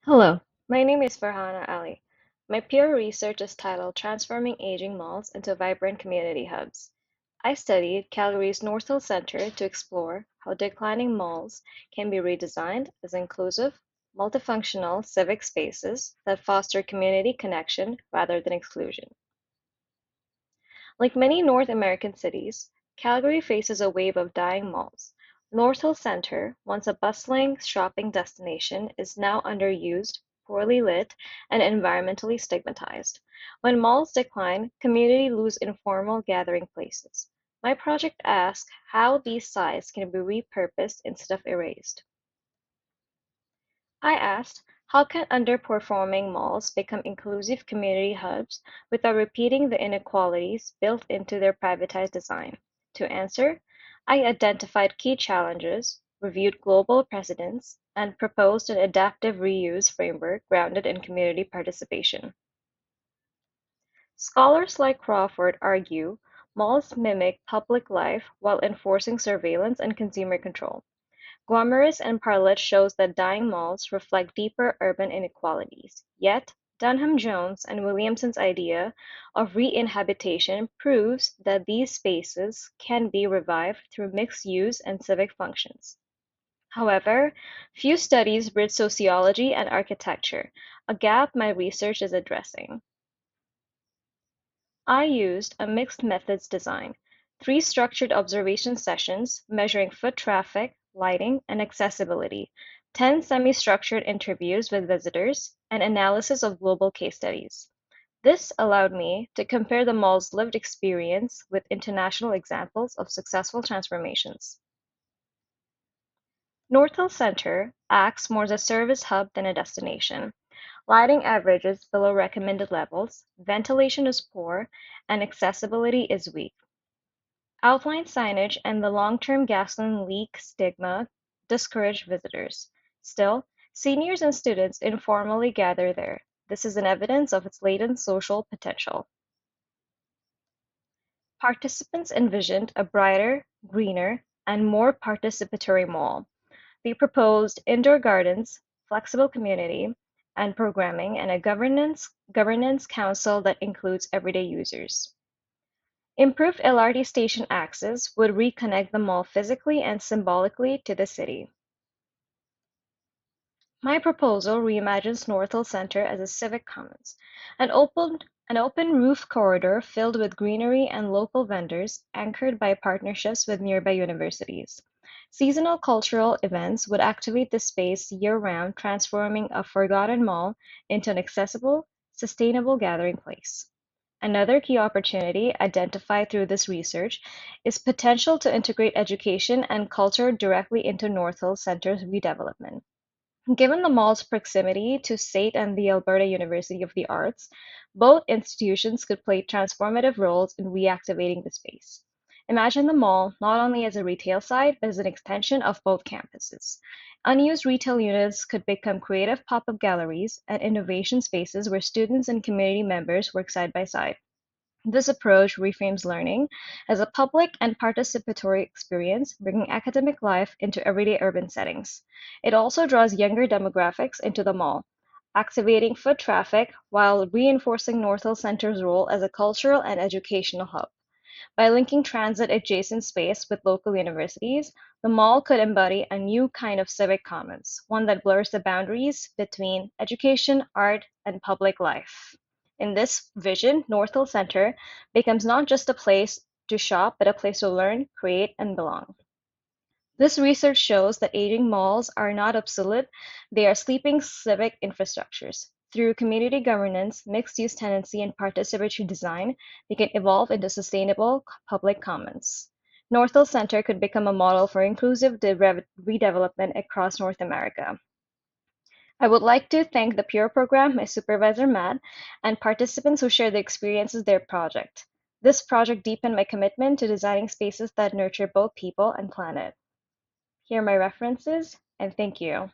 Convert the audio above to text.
Hello, my name is Farhana Ally. My peer research is titled Transforming Aging Malls into Vibrant Community Hubs. I studied Calgary's North Hill Centre to explore how declining malls can be redesigned as inclusive, multifunctional civic spaces that foster community connection rather than exclusion. Like many North American cities, Calgary faces a wave of dying malls. North Hill Centre, once a bustling shopping destination, is now underused, poorly lit, and environmentally stigmatized. When malls decline, communities lose informal gathering places. My project asks how these sites can be repurposed instead of erased. I asked, how can underperforming malls become inclusive community hubs without repeating the inequalities built into their privatized design? To answer, I identified key challenges, reviewed global precedents, and proposed an adaptive reuse framework grounded in community participation. Scholars like Crawford argue malls mimic public life while enforcing surveillance and consumer control. Guamaris and Parlett shows that dying malls reflect deeper urban inequalities. Yet, Dunham-Jones and Williamson's idea of re-inhabitation proves that these spaces can be revived through mixed use and civic functions. However, few studies bridge sociology and architecture, a gap my research is addressing. I used a mixed methods design, three structured observation sessions measuring foot traffic, lighting, and accessibility, 10 semi-structured interviews with visitors, and analysis of global case studies. This allowed me to compare the mall's lived experience with international examples of successful transformations. North Hill Center acts more as a service hub than a destination. Lighting averages below recommended levels, ventilation is poor, and accessibility is weak. Outline signage and the long-term gasoline leak stigma discourage visitors. Still, seniors and students informally gather there. This is an evidence of its latent social potential. Participants envisioned a brighter, greener, and more participatory mall. They proposed indoor gardens, flexible community, and programming, and a governance council that includes everyday users. Improved LRT station access would reconnect the mall physically and symbolically to the city. My proposal reimagines Northall Center as a civic commons, an open, an open roof corridor filled with greenery and local vendors anchored by partnerships with nearby universities. Seasonal cultural events would activate the space year-round, transforming a forgotten mall into an accessible, sustainable gathering place. Another key opportunity identified through this research is potential to integrate education and culture directly into North Hill Center's redevelopment. Given the mall's proximity to SAIT and the Alberta University of the Arts, both institutions could play transformative roles in reactivating the space. Imagine the mall not only as a retail site, but as an extension of both campuses. Unused retail units could become creative pop-up galleries and innovation spaces where students and community members work side by side. This approach reframes learning as a public and participatory experience, bringing academic life into everyday urban settings. It also draws younger demographics into the mall, activating foot traffic while reinforcing North Hill Center's role as a cultural and educational hub. By linking transit adjacent space with local universities, the mall could embody a new kind of civic commons, one that blurs the boundaries between education, art, and public life. In this vision, North Hill Center becomes not just a place to shop, but a place to learn, create, and belong. This research shows that aging malls are not obsolete, they are sleeping civic infrastructures. Through community governance, mixed-use tenancy, and participatory design, they can evolve into sustainable public commons. North Hill Center could become a model for inclusive redevelopment across North America. I would like to thank the Pure program, my supervisor Matt, and participants who shared their experiences their project. This project deepened my commitment to designing spaces that nurture both people and planet. Here are my references, and thank you.